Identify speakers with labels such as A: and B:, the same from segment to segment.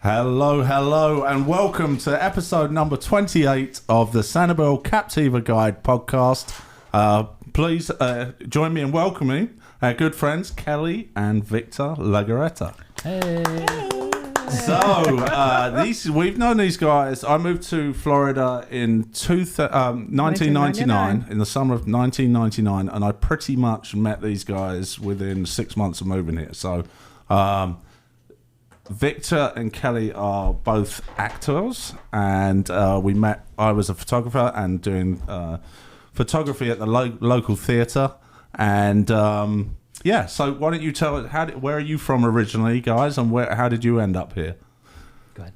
A: Hello, and welcome to episode number 28 of the Sanibel Captiva Guide podcast. Please join me in welcoming our good friends Kelly and Victor Legarreta.
B: Hey.
A: So, we've known these guys. I moved to Florida in 1999, in the summer of 1999, and I pretty much met these guys within 6 months of moving here. So, Victor and Kelly are both actors, and we met. I was a photographer and doing photography at the local theatre, and yeah. So why don't you tell us where are you from originally, guys, and how did you end up here?
B: Go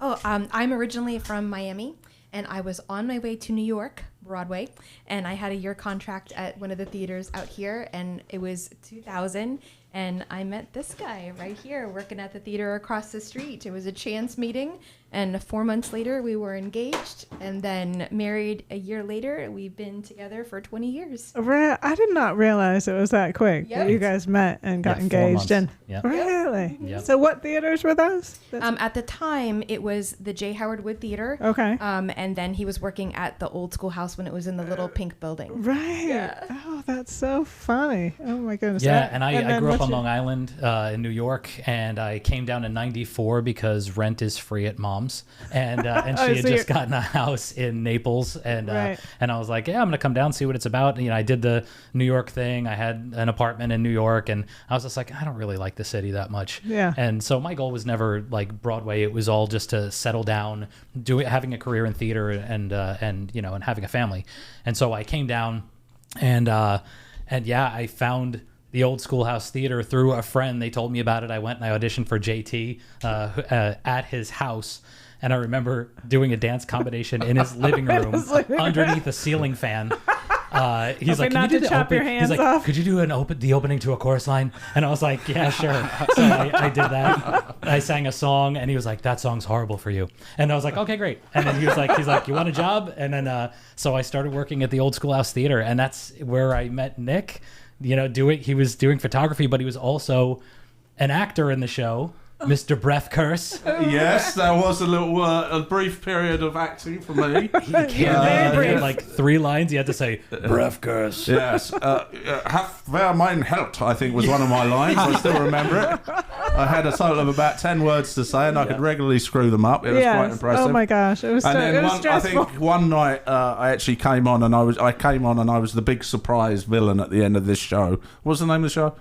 B: ahead.
C: I'm originally from Miami, and I was on my way to New York, Broadway, and I had a year contract at one of the theaters out here, and it was 2000. And I met this guy right here working at the theater across the street. It was a chance meeting. And 4 months later, we were engaged and then married a year later. We've been together for 20 years.
D: I did not realize it was that quick that you guys met and got engaged. And really?
B: Yep.
D: So what theaters were those?
C: At the time, it was the J. Howard Wood Theater.
D: Okay.
C: And then he was working at the old schoolhouse when it was in the little pink building.
D: Right. Yeah. Oh, that's so funny. Oh, my goodness.
B: Yeah, and I grew up on Long Island in New York, and I came down in 94 because rent is free at Mom's. And she had just gotten a house in Naples, and I was like, yeah, I'm gonna come down and see what it's about. You know, I did the New York thing. I had an apartment in New York, and I was just like, I don't really like the city that much.
D: Yeah.
B: And so my goal was never like Broadway. It was all just to settle down, having a career in theater, and having a family. And so I came down, and I found the old schoolhouse theater through a friend. They told me about it. I went and I auditioned for JT at his house. And I remember doing a dance combination in his living room underneath a ceiling fan. He's like, "Can you do the open?" He's like, "Could you do the opening to a chorus line?" And I was like, "Yeah, sure." So I did that. I sang a song, and he was like, "That song's horrible for you." And I was like, "Okay, great." And then he's like, "You want a job?" And then so I started working at the old schoolhouse theater, and that's where I met Nick. You know, he was doing photography, but he was also an actor in the show. Mr. Breath Curse.
A: Yes, there was a brief period of acting for me.
B: He had like 3 lines. He had to say, Breath Curse.
A: Yes. Have wer mein Held, I think was one of my lines. I still remember it. I had a total of about 10 words to say, and I could regularly screw them up. It was quite impressive.
D: Oh my gosh, it was stressful.
A: I think one night I actually came on, and I was the big surprise villain at the end of this show. What was the name of the show?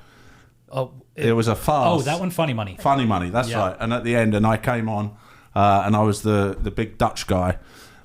B: Oh,
A: it was a farce.
B: Oh, that one, Funny Money.
A: Funny Money, that's right. And at the end, and I came on, and I was the big Dutch guy,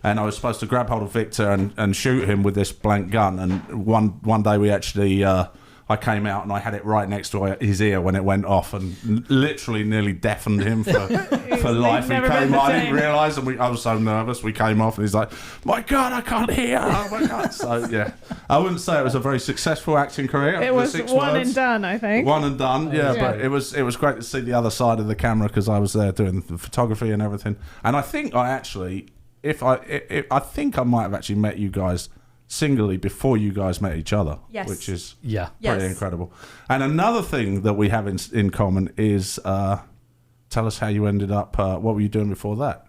A: and I was supposed to grab hold of Victor and shoot him with this blank gun. And one day we actually, I came out and I had it right next to his ear when it went off, and literally nearly deafened him for life. He came on, I didn't realise, and I was so nervous. We came off, and he's like, "My God, I can't hear! Oh my God!" So yeah, I wouldn't say it was a very successful acting career.
D: It was one and done, I think.
A: One and done, yeah. But it was great to see the other side of the camera because I was there doing the photography and everything. And I think I actually, I think I might have actually met you guys singly before you guys met each other, which is pretty incredible. And another thing that we have in common is tell us how you ended up, what were you doing before that?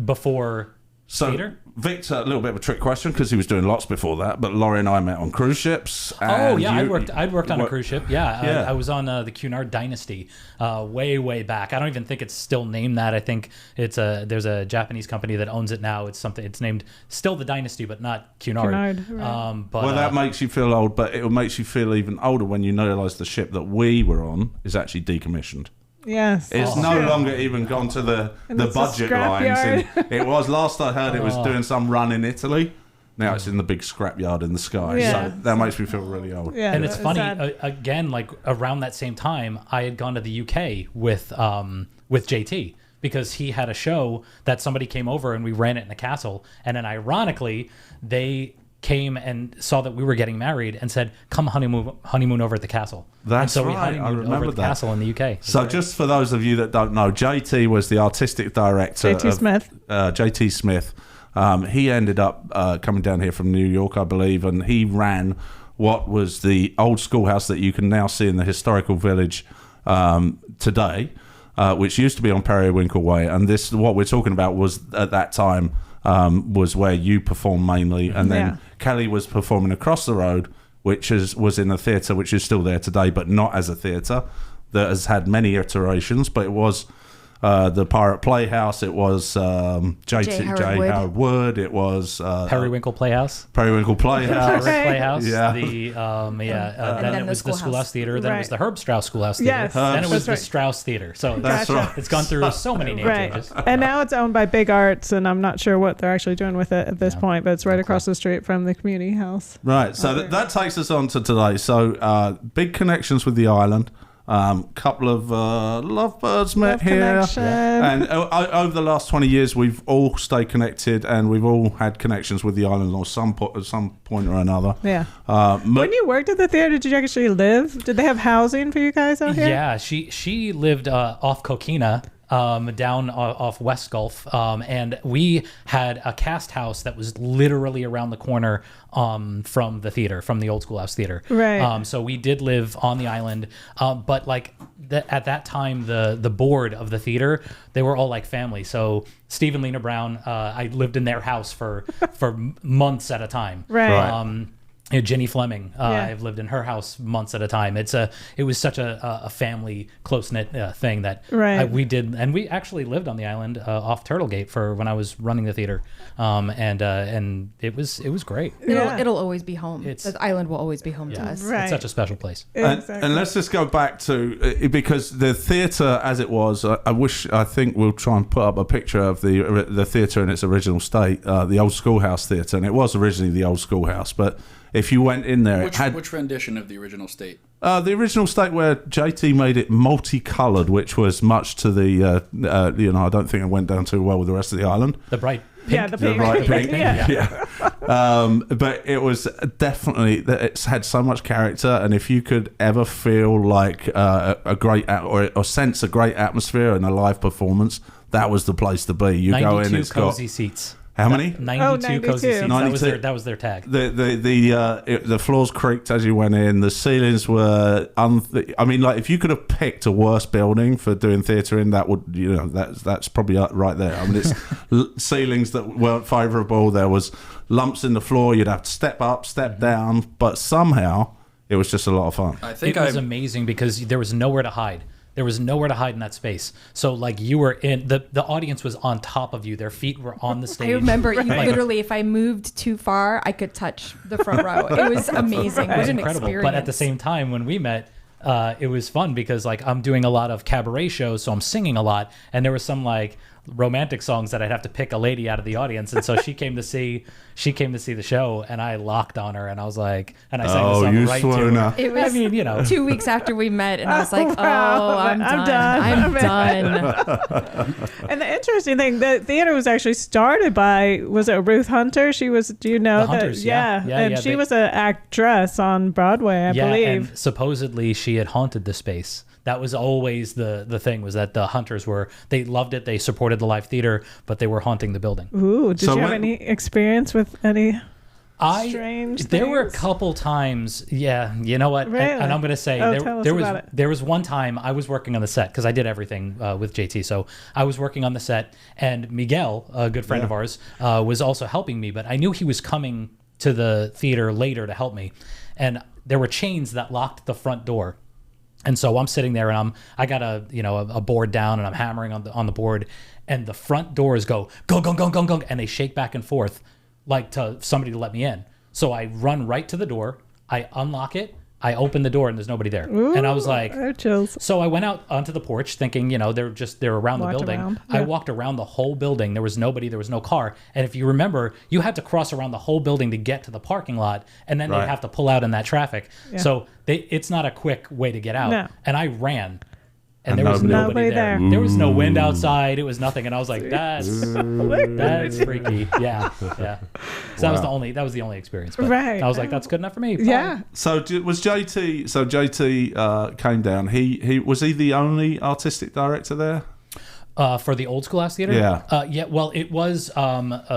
B: Before theater?
A: Victor, a little bit of a trick question because he was doing lots before that, but Laurie and I met on cruise ships.
B: I'd worked on a cruise ship. I was on the Cunard Dynasty way back. I don't even think it's still named that. I think there's a Japanese company that owns it now. It's named still the Dynasty, but not Cunard.
D: Right.
A: Well, that makes you feel old, but it makes you feel even older when you realise the ship that we were on is actually decommissioned.
D: Yes.
A: It's no longer even gone to the budget lines. It was, last I heard, it was doing some run in Italy. Now it's in the big scrapyard in the sky.
D: Yeah.
A: So that makes me feel really old.
D: Yeah,
B: and it's funny, again, like around that same time, I had gone to the UK with JT because he had a show that somebody came over and we ran it in a castle. And then ironically, they came and saw that we were getting married and said, "Come honeymoon over at the castle."
A: That's
B: and so
A: right.
B: we honeymooned over at the castle in the UK.
A: So just for those of you that don't know, JT was the artistic director. JT Smith. He ended up coming down here from New York, I believe, and he ran what was the old schoolhouse that you can now see in the historical village today. which used to be on Periwinkle Way, and this what we're talking about was at that time was where you performed mainly, and then Kelly was performing across the road, which was in a theatre which is still there today, but not as a theatre that has had many iterations, but it was the Pirate Playhouse, it was J. Howard Wood, it was
B: Periwinkle Playhouse.
A: Periwinkle Playhouse.
B: Pirate Playhouse.
A: Yeah.
B: Then it was the Schoolhouse Theater. Then it was the Herb Strauss Schoolhouse Theater.
D: Yes.
B: Then it was the Strauss Theater. So it's gone through so many name changes.
D: And now it's owned by Big Arts, and I'm not sure what they're actually doing with it at this point, but it's right across the street from the community house.
A: Right. So that takes us on to today. So big connections with the island. Couple of lovebirds met here, and over the last 20 years, we've all stayed connected, and we've all had connections with the island at some point or another.
D: Yeah. When you worked at the theater, did you actually live? Did they have housing for you guys out here?
B: Yeah, she lived off Coquina. Down off West Gulf, and we had a cast house that was literally around the corner from the theater, from the old Schoolhouse Theater.
D: Right.
B: So we did live on the island, but like at that time, the board of the theater, they were all like family. So Steve and Lena Brown, I lived in their house for months at a time.
D: Right.
B: Jenny Fleming, I've lived in her house months at a time. It was such a family close knit thing that we did, and we actually lived on the island off Turtle Gate for when I was running the theater, and it was great.
C: It'll always be home. The island will always be home to us.
D: Right.
B: It's such a special place.
D: Exactly.
A: And let's just go back to because the theatre as it was. I think we'll try and put up a picture of the theatre in its original state, the old Schoolhouse Theatre, and it was originally the old Schoolhouse, but if you went in there,
E: which rendition of the original state?
A: The original state where JT made it multicoloured, which was much to the I don't think it went down too well with the rest of the island.
B: The bright pink.
D: Yeah, the pink.
A: bright pink. Yeah. But it was definitely it's had so much character, and if you could ever feel like a great or sense a great atmosphere and a live performance, that was the place to be. You go in, it's
B: cozy
A: got
B: seats.
A: How many?
B: 92 cozy seats.
A: 92.
B: That was their tag.
A: The floors creaked as you went in. The ceilings were like if you could have picked a worse building for doing theatre in, that would that's probably right there. I mean, it's ceilings that weren't favourable. There was lumps in the floor. You'd have to step up, step down, but somehow it was just a lot of fun.
B: I think it was amazing because there was nowhere to hide. There was nowhere to hide in that space. So like you were in the audience was on top of you. Their feet were on the stage.
C: I remember you literally, if I moved too far, I could touch the front row. It was amazing. It was an
B: incredible.
C: experience.
B: But at the same time, when we met, it was fun because like I'm doing a lot of cabaret shows, so I'm singing a lot, and there was some like romantic songs that I'd have to pick a lady out of the audience, and so she came to see the show, and I locked on her, and I and I sang the song right to her.
C: It was 2 weeks after we met, and I was like, I'm done.
D: And the interesting thing, the theater was actually started by, was it Ruth Hunter? She was, do you know
B: the
D: that?
B: Hunters,
D: and she was an actress on Broadway, I believe.
B: And supposedly she had haunted the space. That was always the thing, was that the Hunters they loved it, they supported the live theater, but they were haunting the building.
D: Ooh, did you have any experience with any strange
B: there
D: things?
B: were a couple times, you know what,
D: really?
B: and I'm going to say there was one time I was working on the set, because I did everything with JT, so I was working on the set, and Miguel, a good friend of ours, was also helping me, but I knew he was coming to the theater later to help me, and there were chains that locked the front door. And so I'm sitting there, and I got a board down, and I'm hammering on the board, and the front doors go, and they shake back and forth like to somebody to let me in. So I run right to the door, I unlock it, I open the door, and there's nobody there.
D: Ooh,
B: and I was like,
D: chills. So
B: I went out onto the porch thinking, they're around the building.
D: Around.
B: I walked around the whole building. There was nobody. There was no car. And if you remember, you had to cross around the whole building to get to the parking lot, and then they'd have to pull out in that traffic. Yeah. So it's not a quick way to get out. No. And I ran. And there was nobody there. There was no wind outside. It was nothing. And I was like, that's freaky. Yeah. So that was the only experience. But I was like, that's good enough for me.
D: Yeah.
A: So was JT? So JT came down. He was he the only artistic director there?
B: For the old Schoolhouse Theater?
A: Yeah.
B: Well, it was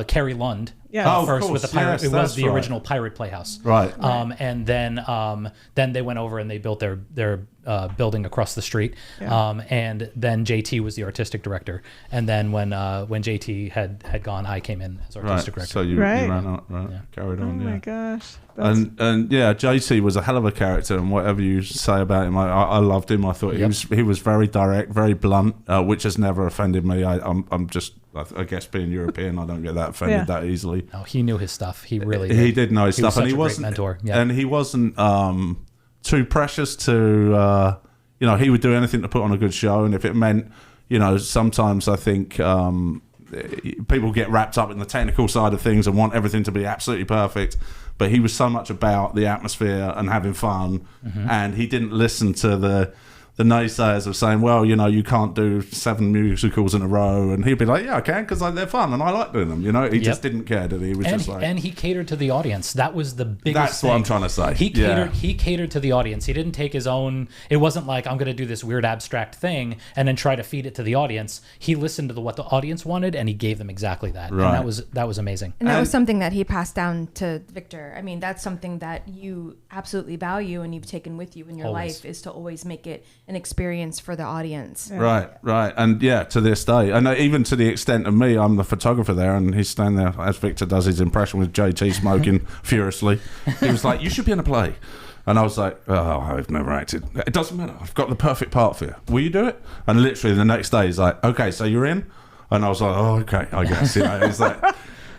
B: Carrie Lund.
D: Yeah.
B: First with the pirate,
A: yes,
B: it was the original Pirate Playhouse.
A: Right.
B: And then they went over and they built their building across the street. And then JT was the artistic director. And then when JT had gone, I came in as artistic director.
A: So you ran out, carried on.
D: Oh my gosh.
A: And JT was a hell of a character, and whatever you say about him, I loved him. I thought he was very direct, very blunt, which has never offended me. I'm just, I guess, being European, I don't get that offended that easily.
B: No, he knew his stuff. He really
A: he did know his stuff,
B: was
A: and he
B: such a
A: wasn't
B: great mentor.
A: and he wasn't too precious to he would do anything to put on a good show, and if it meant, sometimes I think people get wrapped up in the technical side of things and want everything to be absolutely perfect, but he was so much about the atmosphere and having fun, and he didn't listen to the naysayers of saying, well, you can't do 7 musicals in a row, and he'd be like, yeah, I can, because they're fun and I like doing them. He just didn't care, did he? He was just like,
B: and he catered to the audience. That was the biggest
A: that's
B: thing.
A: what I'm trying to say.
B: He catered to the audience. He didn't take his own. It wasn't like, I'm going to do this weird abstract thing and then try to feed it to the audience. He listened to what the audience wanted, and he gave them exactly that.
A: Right.
B: And that was amazing.
C: And that was something that he passed down to Victor. I mean, that's something that you absolutely value and you've taken with you in your life, is to always make it an experience for the audience.
A: Right. And to this day, and even to the extent of me, I'm the photographer there, and he's standing there as Victor does his impression with JT smoking furiously. He was like, you should be in a play. And I was like, oh, I've never acted. It doesn't matter. I've got the perfect part for you. Will you do it? And literally the next day he's like, okay, so you're in? And I was like, oh, okay, I guess. It's like,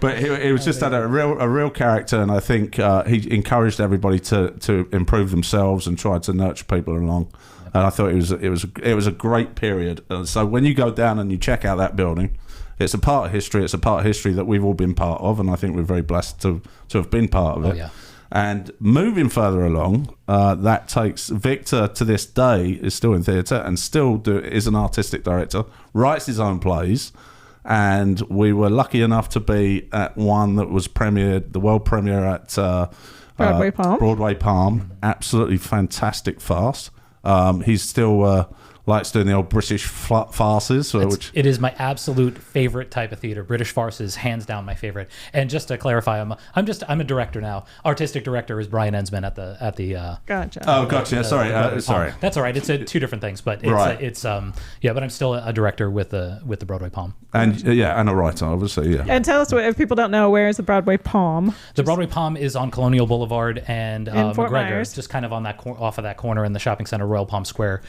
A: but he was just a real character, and I think he encouraged everybody to improve themselves and try to nurture people along. And I thought it was a great period. So when you go down and you check out that building, it's a part of history. It's a part of history that we've all been part of, and I think we're very blessed to have been part of it.
B: Oh, yeah.
A: And moving further along, that takes Victor to this day is still in theatre and still is an artistic director, writes his own plays. And we were lucky enough to be at one that was premiered, the world premiere at Broadway Palm. Absolutely fantastic farce. He's still likes doing the old British farces.
B: It is my absolute favorite type of theater. British farces, hands down, my favorite. And just to clarify, I'm a director now. Artistic director is Brian Ensman at the.
D: Gotcha.
A: Oh, gotcha. Sorry.
B: That's all right. It's two different things, but but I'm still a director with the Broadway Palm.
A: And and a writer, obviously. Yeah.
D: And tell us, if people don't know, where is the Broadway Palm?
B: The Broadway Palm is on Colonial Boulevard and
D: Fort
B: McGregor,
D: Myers.
B: just kind of on off of that corner in the shopping center, Royal Palm Square.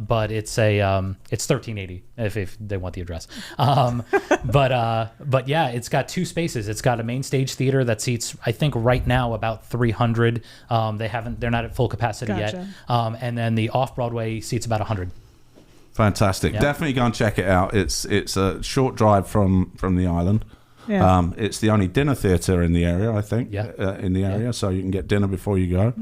B: But it's it's 1380 if they want the address. But yeah, it's got 2 spaces. It's got a main stage theater that seats, I think right now, about 300. They're not at full capacity yet. And then the off Broadway seats about 100.
A: Fantastic.
B: Yeah.
A: Definitely go and check it out. It's a short drive from the island.
D: Yeah.
A: It's the only dinner theatre in the area, I think. In the area, so you can get dinner before you go.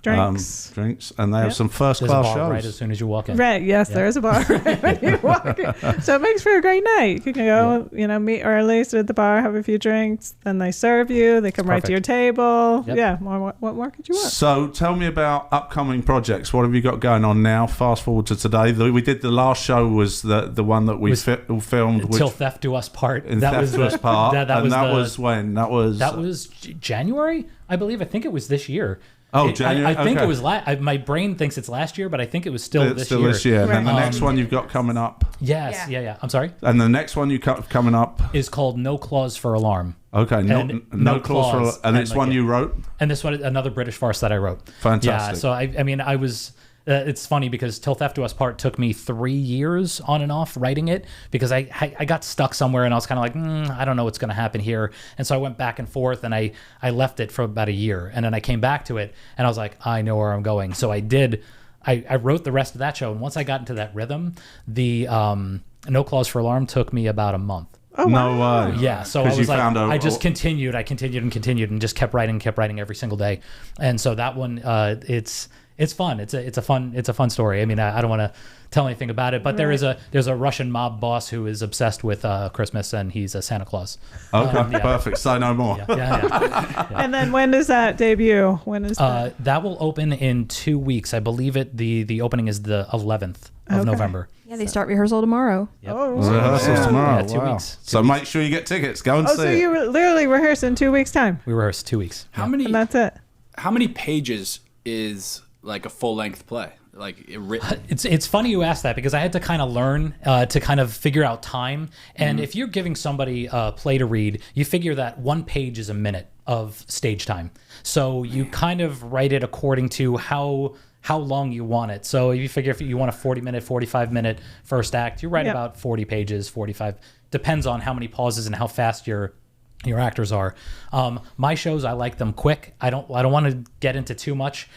D: Drinks.
A: And they have some
B: There's a
A: first-class
B: bar
A: shows.
B: right as soon as you walk in.
D: Right, yes, there is a bar right when you walk in. So it makes for a great night. You can go, meet early, sit at the bar, have a few drinks, then they serve you. They come right to your table.
B: Yep.
D: Yeah, what more could you want?
A: So tell me about upcoming projects. What have you got going on now? Fast forward to today. We did the last show was the one that we filmed.
B: Till Theft Do Us Part.
A: That was the part. That was when? That
B: was January, I believe. I think it was this year.
A: Oh, January.
B: I think it was my brain thinks it's last year, but I think it was still this year.
A: And then the next one you've got coming up.
B: Yes, yeah. I'm sorry.
A: And the next one you coming up
B: is called No Clause for Alarm.
A: Okay, no clause for alarm. And it's one you wrote.
B: And this one, another British farce that I wrote.
A: Fantastic.
B: Yeah. So I was. It's funny because Till Theft Do Us Part took me 3 years on and off writing it because I got stuck somewhere and I was kind of like, I don't know what's going to happen here. And so I went back and forth and I left it for about a year. And then I came back to it and I was like, I know where I'm going. So I did. I wrote the rest of that show. And once I got into that rhythm, the No Clause for Alarm took me about a month.
D: Oh,
A: no way.
B: Yeah, so I was like, I just continued and just kept writing every single day. And so that one, it's fun. It's a fun story. I mean, I don't want to tell anything about it, but there's a Russian mob boss who is obsessed with Christmas, and he's a Santa Claus.
A: Okay, perfect. Say no more.
B: Yeah.
D: And then when does that debut? When is that?
B: That will open in 2 weeks. I believe the opening is the 11th of November.
C: Yeah, they start rehearsal tomorrow.
B: Yep.
A: Rehearsals tomorrow.
B: Yeah, 2 weeks.
A: So make sure you get tickets. Go and see
D: so
A: it.
D: you literally rehearse in 2 weeks' time?
B: We rehearse 2 weeks.
E: How many?
D: And that's it.
E: How many pages is like a full length play, like written?
B: It's funny you ask that because I had to kind of learn to kind of figure out time. And if you're giving somebody a play to read, you figure that 1 page is a minute of stage time. So you kind of write it according to how long you want it. So if you figure if you want a 40-minute, 45-minute first act, you write about 40 pages, 45. Depends on how many pauses and how fast your actors are. My shows, I like them quick. I don't want to get into too much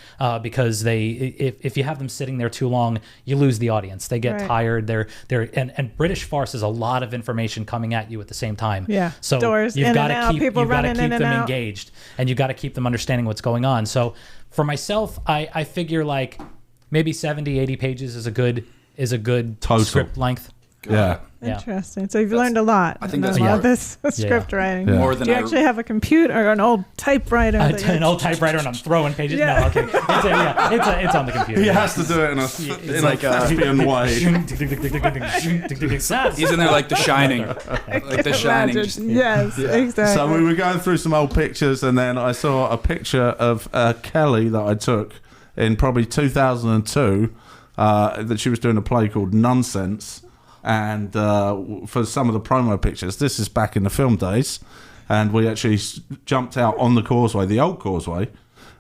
B: because if you have them sitting there too long, you lose the audience. They get tired. And British farce is a lot of information coming at you at the same time.
D: Yeah.
B: So
D: doors
B: you've got
D: to keep
B: them engaged, and you've got to keep them understanding what's going on. So for myself, I figure like maybe 70, 80 pages is a good total script length.
A: Yeah.
D: Interesting. So you've learned a lot.
E: I think that's
D: about this script writing.
E: More than
D: Do you actually have a computer or an old typewriter?
B: An old typewriter, and I'm throwing pages. Yeah. No, okay. It's on the computer.
A: He has to do it in a thespian way.
E: He's in there like The Shining. Like The Shining.
D: Yes, exactly.
A: So we were going through some old pictures, and then I saw a picture of Kelly that I took in probably 2002 that she was doing a play called Nonsense. And for some of the promo pictures, this is back in the film days, and we actually jumped out on the causeway, the old causeway,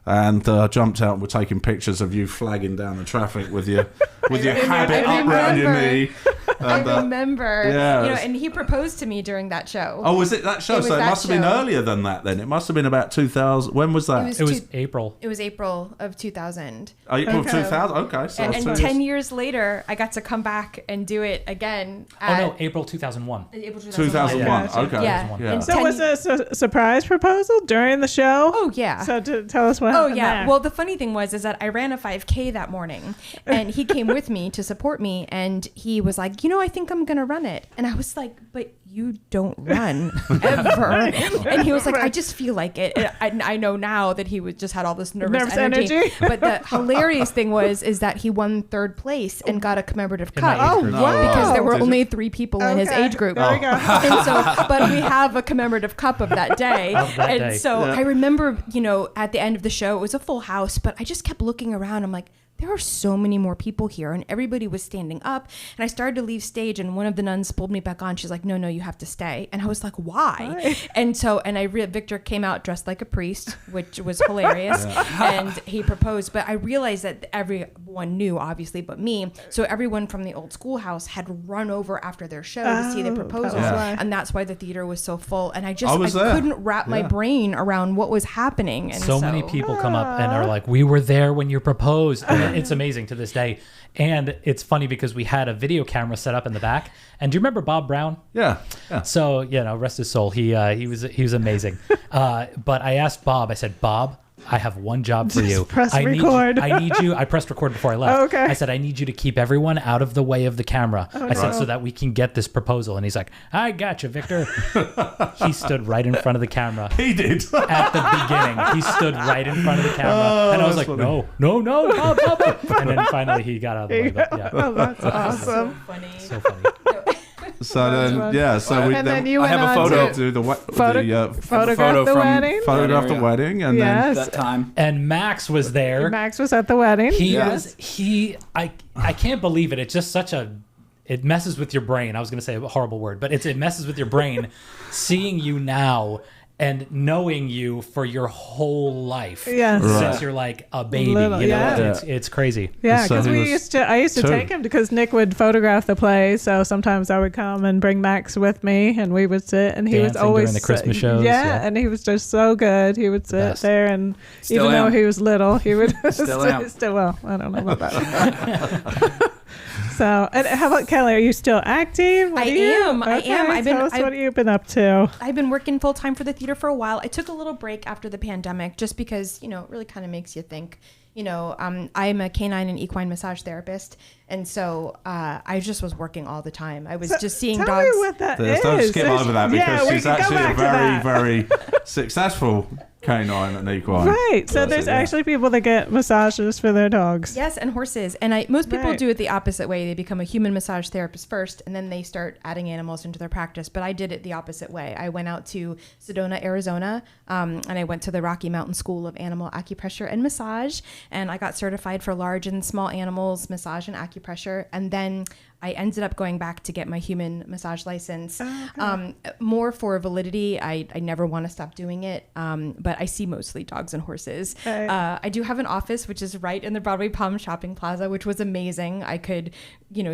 A: and jumped out and we're taking pictures of you flagging down the traffic with your habit up around your knee. And,
C: I remember.
A: Yeah.
C: And he proposed to me during that show.
A: Oh, was it that show? So it must have been earlier than that then. It must have been about 2000. When was that?
B: It was April.
C: It was April of 2000.
A: April of 2000? Okay. So
C: and 10 years later, I got to come back and do it again.
B: April 2001.
C: April
A: 2001.
C: Yeah.
A: Okay.
C: Yeah.
D: So was it a surprise proposal during the show?
C: Oh, yeah.
D: So tell us what happened there.
C: Well, the funny thing is that I ran a 5K that morning, and he came with me to support me, and he was like, I think I'm going to run it. And I was like, but you don't run ever. And he was like, I just feel like it. And I know now that he just had all this nervous energy. But the hilarious thing is that he won 3rd place and got a commemorative cup.
D: Oh, wow.
C: Because there were only 3 people in his age group.
D: There we go.
C: And so, but we have a commemorative cup of that day. I remember, at the end of the show, it was a full house, but I just kept looking around. I'm like, there are so many more people here, and everybody was standing up, and I started to leave stage, and one of the nuns pulled me back on. She's like, no, you have to stay. And I was like, why? And so, Victor came out dressed like a priest, which was hilarious, and he proposed, but I realized that everyone knew, obviously, but me, so everyone from the old schoolhouse had run over after their show to see the proposal, and that's why the theater was so full, and I couldn't wrap my brain around what was happening. And
B: so many people come up and are like, we were there when you proposed. It's amazing to this day. And it's funny because we had a video camera set up in the back. And do you remember Bob Brown?
A: Yeah.
B: So, rest his soul. He was amazing. But I asked Bob, I said, Bob, I have one job for you.
D: Press record.
B: I need you. I pressed record before I left.
D: Okay.
B: I said, I need you to keep everyone out of the way of the camera. I said, so that we can get this proposal. And he's like, I got you, Victor. He stood right in front of the camera.
A: He did.
B: At the beginning. He stood right in front of the camera. And I was like, funny. No, Bob. And then finally he got out of the way. But yeah.
D: Oh, that's awesome.
B: So funny.
A: So then, so we.
D: And then you went
E: I have
D: on
E: a photo.
A: to do the
D: photograph the wedding.
A: photograph the wedding, and then
E: that time.
B: And Max was there.
D: Max was at the wedding.
B: I can't believe it. It's just it messes with your brain. I was going to say a horrible word, but it messes with your brain seeing you now and knowing you for your whole life since you're like a baby. It's crazy.
D: Yeah, because I used to take him because Nick would photograph the play, so sometimes I would come and bring Max with me, and we would sit, and he was always
B: during the Christmas shows.
D: And he was just so good. He would sit there, and even though he was little, he would still well. I don't know about that. So, and how about Kelly? Are you still active?
C: I am.
D: Tell us what have you been up to?
C: I've been working full time for the theater for a while. I took a little break after the pandemic just because, it really kind of makes you think. I'm a canine and equine massage therapist, and so I just was working all the time. I was just seeing dogs.
D: Tell me what that is.
A: Don't skip over that because she's actually a very, very successful canine and equine.
D: Right. So there's actually people that get massages for their dogs.
C: Yes, and horses. And most people do it the opposite way. They become a human massage therapist first, and then they start adding animals into their practice. But I did it the opposite way. I went out to Sedona, Arizona, and I went to the Rocky Mountain School of Animal Acupressure and Massage, and I got certified for large and small animals massage and acupressure. And then I ended up going back to get my human massage license, more for validity. I never want to stop doing it, but I see mostly dogs and horses. I do have an office, which is right in the Broadway Palm Shopping Plaza, which was amazing. I could,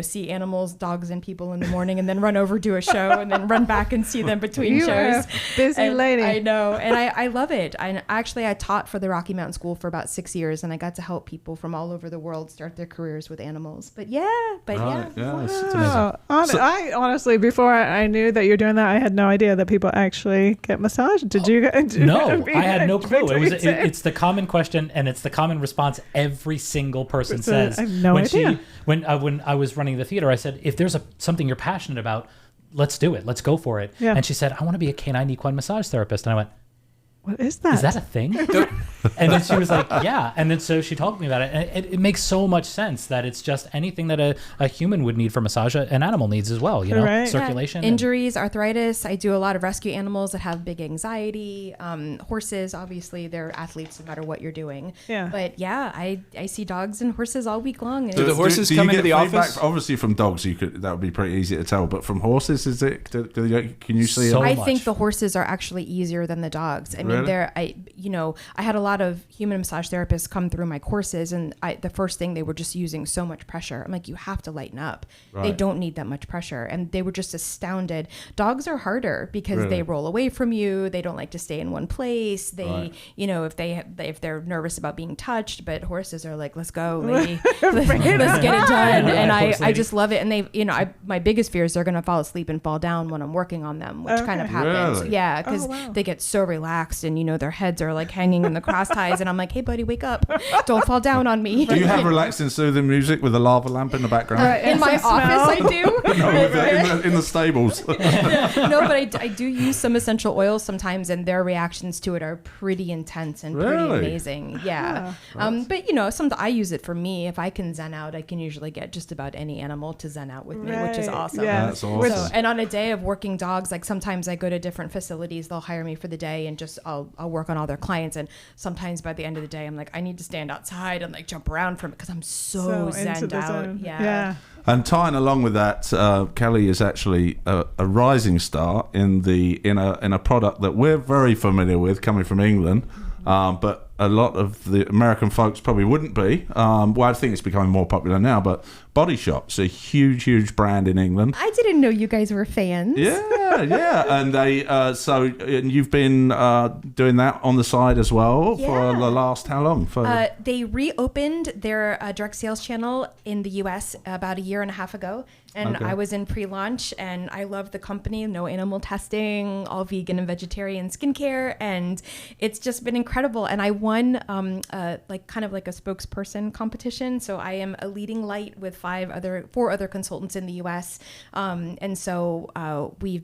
C: see animals, dogs, and people in the morning, and then run over to a show, and then run back and see them between shows.
D: Are a busy lady.
C: I know, and I love it. I taught for the Rocky Mountain School for about 6 years, and I got to help people from all over the world start their careers with animals. But yeah.
D: Wow. I honestly, before I knew that you're doing that, I had no idea that people actually get massaged. Did you?
B: No, I had no clue. It's the common question, and it's the common response every single person says.
D: I have no idea.
B: When I was running the theater, I said, if there's something you're passionate about, let's do it. Let's go for it.
D: Yeah.
B: And she said, I want to be a canine equine massage therapist. And I went,
D: what is that?
B: Is that a thing? And then she was like, yeah. And then so she told me about it. And it makes so much sense that it's just anything that a human would need for massage, an animal needs as well,
D: Right.
B: circulation.
C: Yeah. Injuries, arthritis. I do a lot of rescue animals that have big anxiety. Horses, obviously, they're athletes no matter what you're doing.
D: Yeah.
C: But yeah, I see dogs and horses all week long.
E: Do the horses come into the office?
A: Obviously, from dogs, that would be pretty easy to tell. But from horses, is it? Can you see?
B: So
C: I
B: much.
C: think the horses are actually easier than the dogs. I mean, I had a lot of human massage therapists come through my courses, and the first thing, they were just using so much pressure. I'm like, you have to lighten up.
A: Right.
C: They don't need that much pressure. And they were just astounded. Dogs are harder because they roll away from you. They don't like to stay in one place. They, if they're nervous about being touched, but horses are like, let's go, lady. let's get it done. And I just love it. And they, my biggest fear is they're going to fall asleep and fall down when I'm working on them, which kind of happens.
A: Really?
C: Yeah. Because they get so relaxed, and, their heads are like hanging in the cross ties, and I'm like, hey buddy, wake up, don't fall down on me.
A: Do you have relaxing, soothing music with a lava lamp in the background?
C: In my office, I do.
A: No, in the stables.
C: No, but I do use some essential oils sometimes, and their reactions to it are pretty intense and pretty amazing. Yeah. But I use it for me. If I can zen out, I can usually get just about any animal to zen out with me, which is awesome.
D: Yeah.
A: That's awesome.
C: So, and on a day of working dogs, like sometimes I go to different facilities, they'll hire me for the day, and just I'll work on all their clients. And sometimes by the end of the day, I'm like, I need to stand outside and like jump around from it because I'm so zenned out.
D: Zone.
C: Yeah.
A: And tying along with that, Kelly is actually a rising star in a product that we're very familiar with, coming from England, but a lot of the American folks probably wouldn't be. Well, I think it's becoming more popular now, but Body Shop's a huge brand in England.
C: I didn't know you guys were fans.
A: Yeah, and and you've been doing that on the side as well for the last how long?
C: They reopened their direct sales channel in the U.S. about a year and a half ago, and I was in pre-launch, and I love the company. No animal testing, all vegan and vegetarian skincare, and it's just been incredible. And I won kind of like a spokesperson competition, so I am a leading light with four other consultants in the U.S. And so we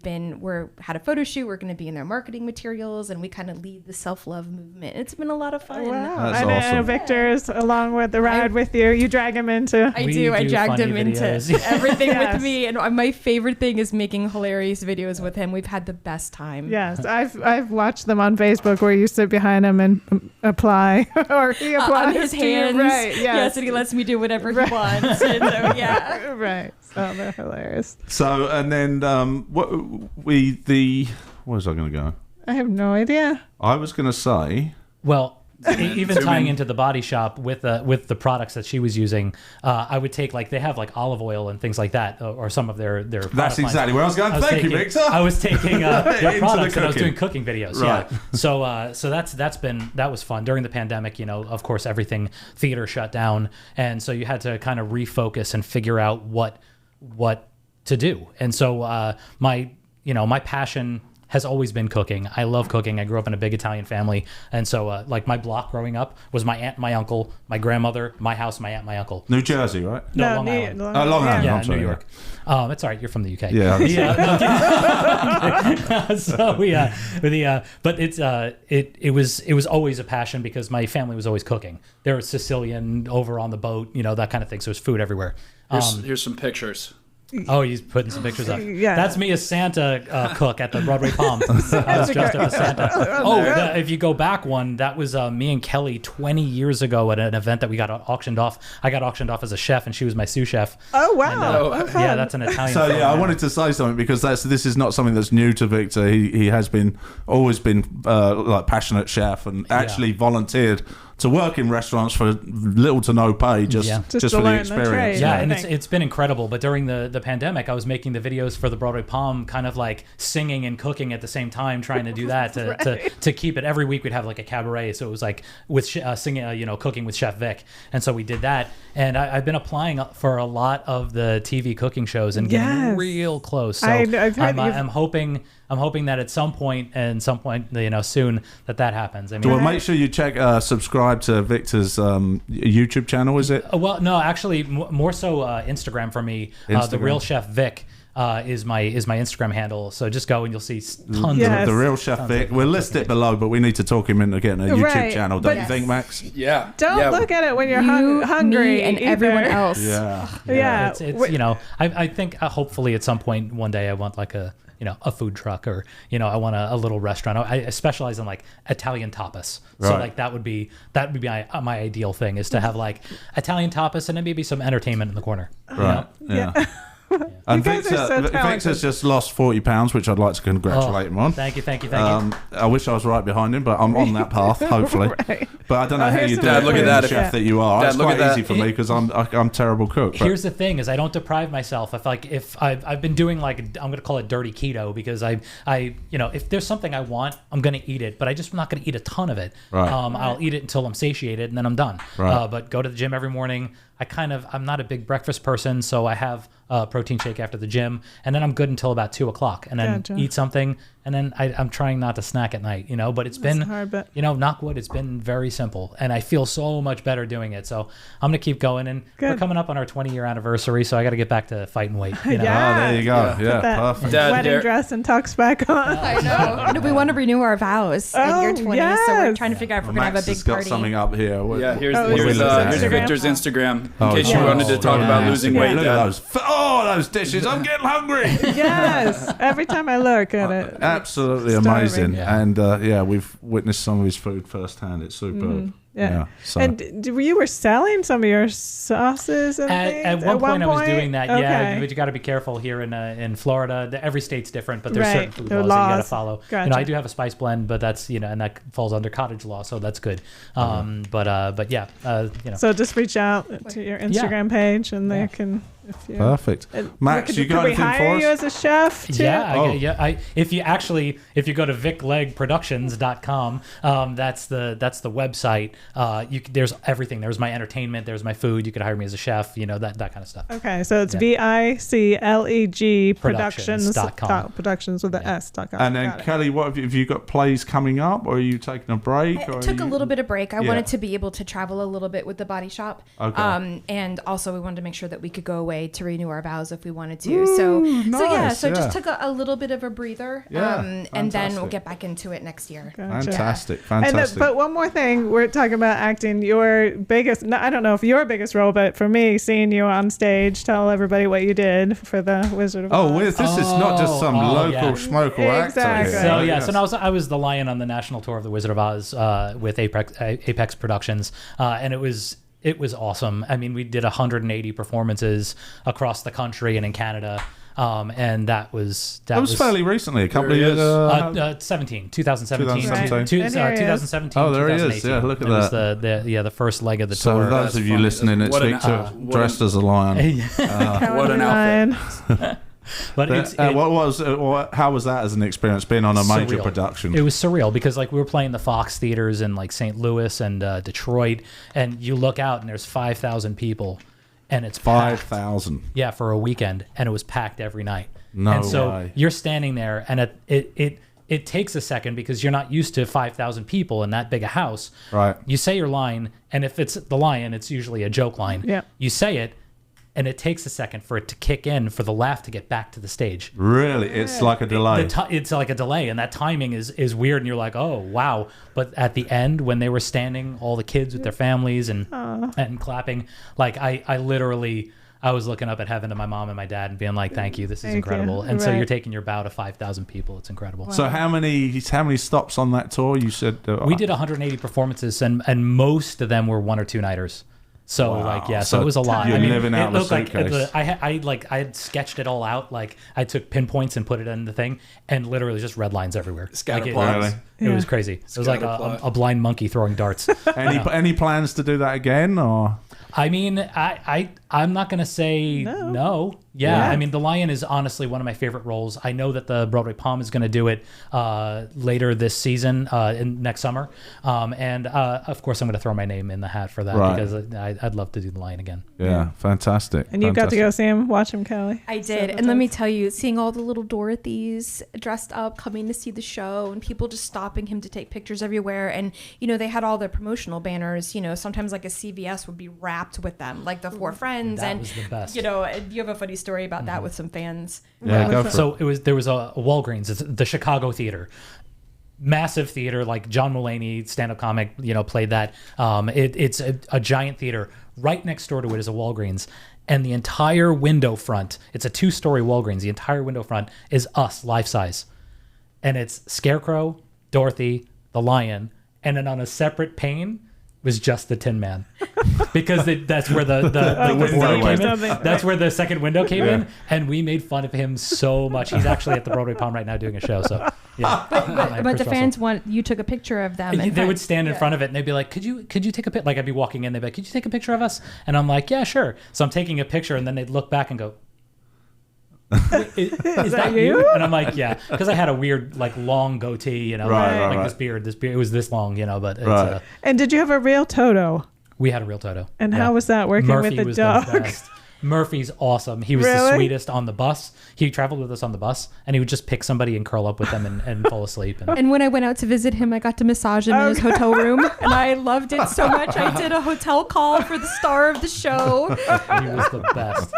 C: had a photo shoot. We're going to be in their marketing materials, and we kind of lead the self-love movement. It's been a lot of fun.
D: Wow.
A: That's
D: I know
A: awesome.
D: Victor's along with the ride with you. You drag him into.
C: I do. I dragged him
B: videos.
C: into everything with me, and my favorite thing is making hilarious videos with him. We've had the best time.
D: Yes, I've watched them on Facebook where you sit behind him and apply, or he applies
C: on his
D: to
C: hands.
D: you. Right.
C: Yes, and he lets me do whatever he wants. And so, yeah.
D: Right. So they're hilarious.
A: So, and then what was I going to go?
D: I have no idea.
A: I was going to say,
B: Well, even tying into the Body Shop with the products that she was using, I would take they have olive oil and things like that, or some of their
A: that's exactly where I was going. Thank you, Victor.
B: I was taking their products and I was
A: cooking.
B: doing cooking videos.
A: Right.
B: Yeah. So that was fun during the pandemic. Of course, everything theater shut down, and so you had to kind of refocus and figure out what to do. And so my passion has always been cooking. I love cooking. I grew up in a big Italian family, and so like my block growing up was my aunt, my uncle, my grandmother, my house, my aunt, my uncle.
A: New Jersey, right?
B: No, Long Island.
A: Long Island.
B: Yeah,
A: I'm sorry,
B: New York. It's all right. You're from the UK.
A: Yeah.
B: So but it was always a passion because my family was always cooking. They were Sicilian over on the boat, that kind of thing. So there's food everywhere.
E: Here's some pictures.
B: Oh, he's putting some pictures up.
D: Yeah.
B: That's me as Santa cook at the Broadway Palm. I was dressed up as Santa. If you go back one, that was me and Kelly 20 years ago at an event that we got auctioned off. I got auctioned off as a chef, and she was my sous chef.
D: Oh, wow.
B: And, yeah, that's an Italian.
A: So I wanted to say something because this is not something that's new to Victor. He has always been like passionate chef and actually volunteered to work in restaurants for little to no pay, just for the experience.
B: Yeah, and it's been incredible. But during the pandemic, I was making the videos for the Broadway Palm, kind of like singing and cooking at the same time, trying to do that to keep it. Every week we'd have like a cabaret, so it was like with singing, cooking with Chef Vic, and so we did that. And I've been applying for a lot of the TV cooking shows and getting real close. So I'm hoping that at some point soon that happens. I mean,
A: well, make sure you subscribe to Victor's YouTube channel. Is it?
B: Well, no, actually, more so Instagram for me. The Real Chef Vic is my Instagram handle. So just go and you'll see tons of
A: the Real Chef Vic. We'll list it below, but we need to talk him into getting a YouTube channel. Don't you think, Max?
E: Yeah.
D: Don't look at it when you're hungry
C: and everyone else.
D: Yeah.
B: It's I think hopefully at some point one day I want like a food truck or, I want a little restaurant. I specialize in like Italian tapas. So like that would be my ideal thing is to have like Italian tapas and then maybe some entertainment in the corner.
A: Right. Yeah. And Victor's just lost 40 pounds, which I'd like to congratulate him on.
B: Thank you.
A: I wish I was right behind him, but I'm on that path, hopefully. But I don't know how you do it.
E: Look at that,
A: the chef that you are.
E: Dad,
A: it's quite easy for me because I'm terrible cook.
B: Here's the thing: is I don't deprive myself. If I've been doing like I'm going to call it dirty keto because I if there's something I want, I'm going to eat it, but I'm not going to eat a ton of it.
A: Right.
B: I'll eat it until I'm satiated and then I'm done.
A: Right.
B: But go to the gym every morning. I'm not a big breakfast person, so I have a protein shake after the gym, and then I'm good until about 2:00, and then eat something, and then I'm trying not to snack at night, but it's been hard, but knock wood, it's been very simple, and I feel so much better doing it. So I'm gonna keep going, and we're coming up on our 20-year anniversary, so I got to get back to fighting weight.
A: Oh, there you go. Yeah, perfect.
D: Wedding dress and tux back on.
C: I know. No, we want to renew our vows in year 20, so we're trying to figure out if we're gonna have a big party.
A: Got something up here.
E: Here's Victor's Instagram. In case you wanted to talk about losing weight.
A: Look at those dishes. I'm getting hungry.
D: Yes. Every time I look at it.
A: Absolutely amazing. Yeah. And we've witnessed some of his food firsthand. It's superb.
D: Mm-hmm. Yeah. So. And you were selling some of your sauces and things?
B: At one point I was doing that, but you got to be careful here in Florida. Every state's different, but there's certain food laws that you got to follow.
D: Gotcha.
B: I do have a spice blend, but that's and that falls under cottage law, so that's good.
D: So just reach out to your Instagram page, and they can.
A: Perfect. Max, you got anything for us?
D: Could we hire you as a chef too?
B: If you go to viclegproductions.com, that's the website. There's everything. There's my entertainment. There's my food. You could hire me as a chef. That kind of stuff.
D: Okay, so it's VICLEG
B: Productions.com.
D: Productions with the S.com.
A: And then Kelly, what have you got plays coming up, or are you taking a break?
C: I took a little bit of break. I wanted to be able to travel a little bit with the body shop.
A: Okay.
C: And also we wanted to make sure that we could go away to renew our vows if we wanted to. So just took a little bit of a breather. And then we'll get back into it next year.
D: Gotcha.
A: Fantastic.
D: But one more thing, we're talking about acting. Your biggest, I don't know if your biggest role, but for me, seeing you on stage, tell everybody what you did for the Wizard of Oz.
A: This is not just some local schmokel actor.
B: So now I was the lion on the national tour of the Wizard of Oz with Apex Productions, and it was awesome. I mean, we did 180 performances across the country and in Canada. And that was
A: fairly recently, a couple of years.
B: 2017. 2017.
A: Oh, there he is. Yeah, look at that.
B: Was the first leg of the
A: tour. So those of you listening, it's Victor dressed as a lion.
E: What an outfit.
B: But
A: how was that as an experience being on a major production?
B: It was surreal because we were playing the Fox theaters in St. Louis and Detroit, and you look out and there's 5,000 people. And it's
A: 5,000.
B: Yeah, for a weekend, and it was packed every night.
A: No
B: and so
A: way.
B: You're standing there, and it takes a second because you're not used to 5,000 people in that big a house.
A: Right.
B: You say your line, and if it's the lion, it's usually a joke line.
D: Yeah.
B: You say it, and it takes a second for it to kick in for the laugh to get back to the stage.
A: Really? It's like a delay.
B: It's like a delay, and that timing is weird, and you're like, oh, wow. But at the end, when they were standing, all the kids with their families and clapping, like I literally... I was looking up at heaven to my mom and my dad and being like, thank you, this is incredible. And so you're taking your bow to 5,000 people. It's incredible.
A: Wow. So how many stops on that tour? You said
B: we did 180 performances, and most of them were 1 or 2 nighters. So
A: wow.
B: So it was a lot.
A: You're living out
B: it
A: of a suitcase.
B: I had sketched it all out. Like I took pinpoints and put it in the thing, and literally just red lines everywhere. It was crazy. It was like a blind monkey throwing darts.
A: Any plans to do that again, or?
B: I mean, I'm not going to say no. Yeah, I mean, the lion is honestly one of my favorite roles. I know that the Broadway Palm is going to do it later this season, next summer. And of course, I'm going to throw my name in the hat for that because I'd love to do the lion again.
A: Yeah, fantastic.
D: And you got to go see him, watch him, Kelly.
C: I did. And let me tell you, seeing all the little Dorothys dressed up, coming to see the show, and people just stopping him to take pictures everywhere. And, they had all their promotional banners. Sometimes like a CVS would be wrapped with them, like the 4 Friends.
B: That was the best.
C: And you have a funny story about that with some fans.
A: Yeah, go for
B: so there was a Walgreens, it's the Chicago Theater. Massive theater, like John Mulaney, stand-up comic, played that. It's a giant theater. Right next door to it is a Walgreens. And the entire window front, it's a 2-story Walgreens. The entire window front is us, life-size. And it's Scarecrow, Dorothy, the lion, and then on a separate pane was just the Tin Man, because that's where the window came in. That's where the second window came in, and we made fun of him so much. He's actually at the Broadway Palm right now doing a show. So yeah,
C: but the fans you took a picture of them.
B: They would stand in front of it and they'd be like, "Could you take a picture?" Like I'd be walking in, they'd be like, "Could you take a picture of us?" And I'm like, "Yeah, sure." So I'm taking a picture, and then they'd look back and go, is that you? And I'm like, yeah, because I had a weird like long goatee, this beard it was this long, but it's,
D: and did you have a real Toto?
B: We had a real Toto.
D: And how was that working
B: Murphy
D: with the dog?
B: The best. Murphy's awesome. He was the sweetest on the bus. He traveled with us on the bus, and he would just pick somebody and curl up with them and fall asleep.
C: And when I went out to visit him, I got to massage him in his hotel room, and I loved it so much. I did a hotel call for the star of the show.
B: He was the best.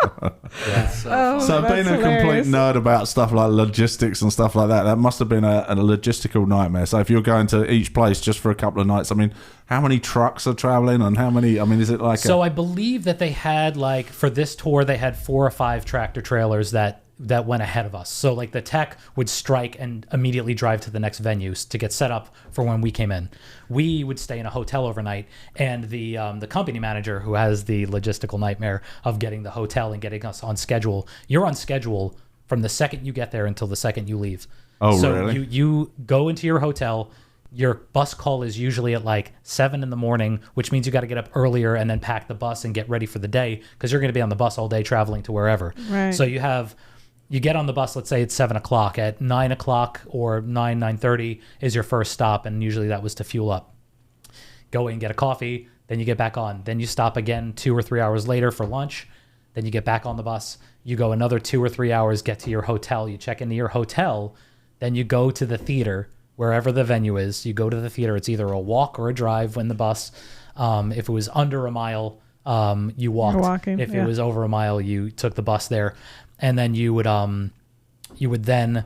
B: Yeah.
A: So being a complete nerd about stuff like logistics and stuff like that must have been a logistical nightmare. So if you're going to each place just for a couple of nights, I mean, how many trucks are traveling and how many, is it like
B: I believe that they had for this tour, they had 4 or 5 tractor trailers that went ahead of us. So like the tech would strike and immediately drive to the next venues to get set up for when we came in. We would stay in a hotel overnight, and the company manager, who has the logistical nightmare of getting the hotel and getting us on schedule, you're on schedule from the second you get there until the second you leave.
A: Oh,
B: so
A: really?
B: you go into your hotel. Your bus call is usually at like 7 in the morning, which means you got to get up earlier and then pack the bus and get ready for the day, because you're going to be on the bus all day traveling to wherever.
D: Right.
B: So you get on the bus, let's say it's 7 o'clock. At 9 o'clock or 9:30 is your first stop, and usually that was to fuel up. Go in, get a coffee, then you get back on. Then you stop again 2 or 3 hours later for lunch. Then you get back on the bus. You go another 2 or 3 hours, get to your hotel. You check into your hotel. Then you go to the theater. Wherever the venue is, you go to the theater. It's either a walk or a drive when the bus. If it was under a mile, you walked.
D: You're walking,
B: if it was over a mile, you took the bus there. And then you would then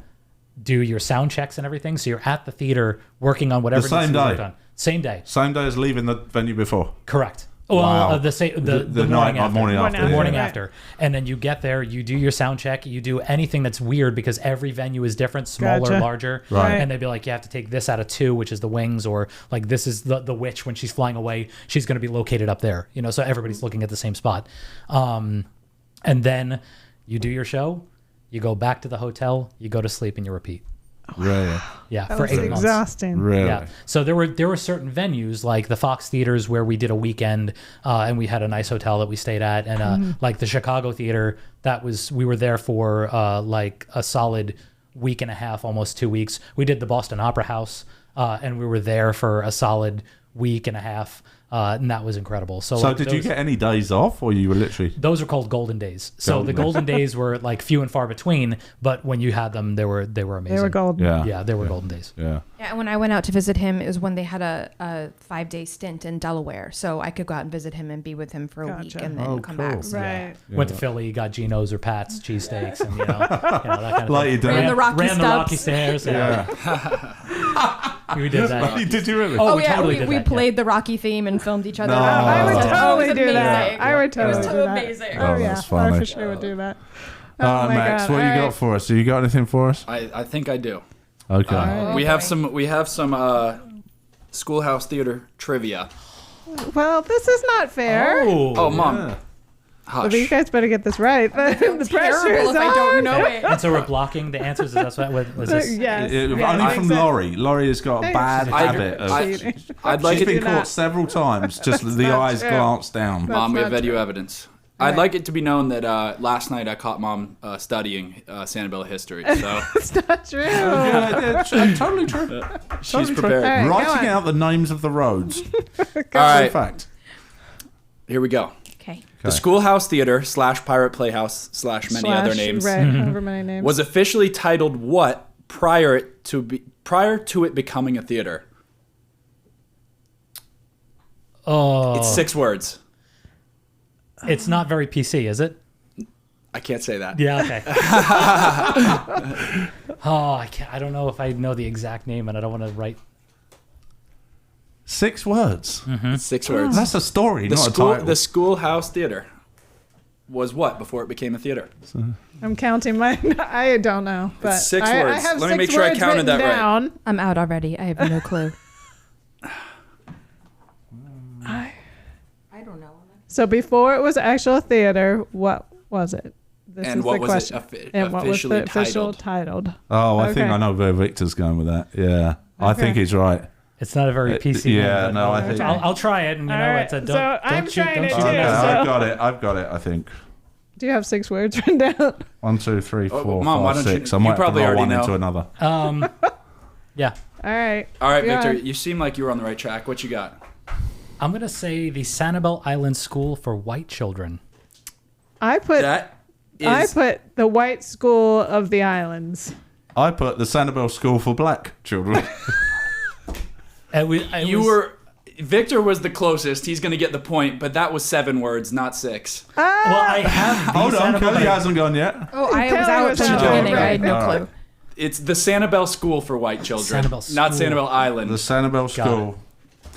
B: do your sound checks and everything. So you're at the theater working on whatever
A: the same
B: needs to be
A: day.
B: worked on. Same day.
A: Same day as leaving the venue before.
B: Correct.
A: Wow.
B: Well, the morning after.
A: The
B: morning after. And then you get there, you do your sound check, you do anything that's weird, because every venue is different, smaller, larger.
A: Right.
B: And they'd be like, you have to take this out of 2, which is the wings, or like this is the witch when she's flying away, she's going to be located up there. So everybody's looking at the same spot. And then you do your show, you go back to the hotel, you go to sleep, and you repeat.
A: Really?
B: Yeah,
D: that
B: for
D: was
B: 8 months.
D: Exhausting.
A: Really?
B: Yeah. So there were certain venues like the Fox Theaters where we did a weekend, and we had a nice hotel that we stayed at, and like the Chicago Theater, we were there for like a solid week and a half, almost 2 weeks. We did the Boston Opera House, and we were there for a solid week and a half. And that was incredible. So
A: like, did you get any days off, or you were literally?
B: Those are called golden days. So the golden days were like few and far between, but when you had them, they were amazing.
D: They were golden.
B: Yeah, they were golden days.
A: Yeah.
C: Yeah, and when I went out to visit him, it was when they had a 5-day stint in Delaware, so I could go out and visit him and be with him for a week and then come back. So.
D: Right.
B: Went to Philly, got Geno's or Pat's cheesesteaks, and that kind of
A: Like
B: thing.
A: you do.
C: Ran the rocky
B: ran the rocky
C: steps.
B: stairs. Yeah. We did that.
A: Did you really?
B: Oh,
C: Oh, yeah,
B: totally did
C: we
B: that,
C: played the Rocky theme and filmed each other.
A: No.
C: out.
D: I would
A: Oh.
D: totally
C: It was
D: do that.
C: amazing.
D: I would totally
C: It was
D: do
C: so
D: that.
C: amazing.
D: Oh,
A: Oh,
D: yeah.
A: that's funny.
D: I for sure would do that.
A: Max, what you got for us? Have you got anything for us?
E: I think I do.
A: Okay.
E: We have some Schoolhouse Theater trivia.
D: Well, this is not fair.
E: Oh, Mom.
A: Yeah.
E: Hush.
D: Well, you guys better get this right. The pressure
C: Terrible
D: is
C: if I
D: on.
C: don't know it.
B: And so we're blocking the answers. Is that what was this?
D: Yes.
A: Only
D: Yeah,
A: from
D: exactly.
A: Laurie. Laurie has got a bad
E: I-
A: habit of.
E: I- I'd like
A: She's
E: it.
A: been
D: do
A: caught
D: not.
A: several times. Just the
D: not
A: eyes
D: true.
A: glance down.
E: Mom, we have
D: not
E: video
D: true.
E: evidence. I'd like it to be known that last night I caught Mom studying Sanibel history, so
D: It's not true.
A: Yeah, totally true.
E: she's
D: true.
E: prepared.
D: All right, go
A: Writing
D: on.
A: out the names of the roads.
E: All
A: In
E: right,
A: fact.
E: here we go.
C: Okay.
E: The Schoolhouse Theater / Pirate Playhouse / many other names
D: Right, however many names.
E: was officially titled what prior to it becoming a theater?
B: Oh,
E: It's 6 words.
B: it's not very PC, is it?
E: I can't say that.
B: Yeah. Okay. I can't. I don't know if I know the exact name, and I don't want to write.
A: 6 words.
E: It's 6 words.
A: That's a story,
E: The
A: not a
E: school,
A: title.
E: the Schoolhouse Theater was what before it became a theater?
D: I'm counting mine. I don't know. But
E: It's 6
D: I
E: words.
D: have
E: Let me
D: 6
E: make sure I
D: words
E: counted that
D: written
E: right.
D: down.
C: I'm out already. I have no clue. I don't know.
D: So before it was actual theater, what was it? This
E: And
D: is
E: what
D: the
E: was
D: question.
E: it
D: And what was
E: officially
D: the official
E: titled?
D: titled?
A: Oh, I think
D: Okay.
A: I know where Victor's going with that. Yeah. I
D: Okay.
A: think he's right.
B: It's not a very PC.
A: yeah,
B: name, but
A: no, I think-
B: I'll try it, and
D: All right,
B: it's a don't.
D: so
B: don't
D: I'm
B: shoot,
D: trying
B: don't
D: it
B: shoot
D: too,
A: Okay,
B: us.
D: so-
A: I've got it, I think.
D: Do you have 6 words written down?
A: 1, 2, 3,
E: Oh,
A: 4,
E: Mom, why
A: 5,
E: don't you-
A: 6. I
E: you
A: might have to
E: probably
A: roll
E: already
A: one
E: know.
A: into another.
B: Yeah.
D: All right.
E: All right,
D: Go
E: Victor,
D: on.
E: you seem like you were on the right track. What you got?
B: I'm gonna say the Sanibel Island School for White Children.
D: I put
E: That is
D: the White School of the Islands.
A: I put the Sanibel School for Black Children.
E: Victor was the closest. He's going to get the point, but that was 7 words, not 6.
B: Well, I have the
A: Hold on,
B: Sanibel
A: Kelly
B: Island-
A: hasn't gone yet.
C: Oh, I
D: Kelly
C: was out
D: was
C: from the
D: out.
C: beginning. I had no
A: All right.
C: clue.
E: It's the Sanibel School for White Children,
B: Sanibel
E: not
B: School.
E: Sanibel Island.
A: The Sanibel School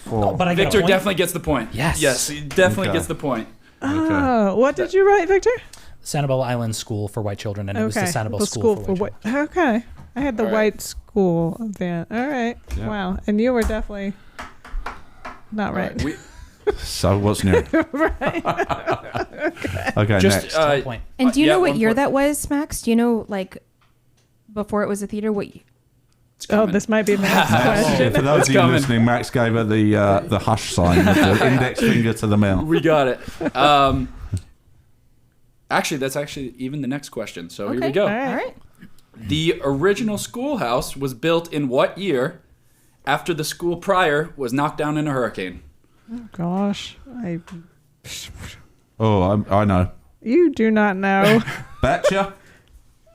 A: for...
B: But I get a
E: Victor
B: point?
E: definitely gets the point.
B: Yes.
E: Yes, he definitely
A: Okay.
E: gets the point.
D: Oh, what did you write, Victor?
B: Sanibel Island School for White Children, and it was the Sanibel
D: the
B: School for White Children.
D: Okay. I had the
E: All right.
D: White School of the. All right.
A: Yeah.
D: Wow. And you were definitely not right.
E: We,
A: So what's new? Okay,
E: just
A: next.
B: Point.
C: And do you
E: yeah,
C: know what
E: 1
C: year
E: point.
C: that was, Max? Do you know, like, before it was a theater? What?
E: It's
D: Oh,
E: coming.
D: this might be Matt's question.
A: For those of you
E: coming.
A: listening, Max gave her the hush sign with the index finger to the mouth.
E: We got it. Actually, that's actually even the next question. So here we go.
D: All right.
C: All right.
E: The original schoolhouse was built in what year after the school prior was knocked down in a hurricane?
D: Gosh,
A: Oh, I know.
D: you do not know.
A: Betcha.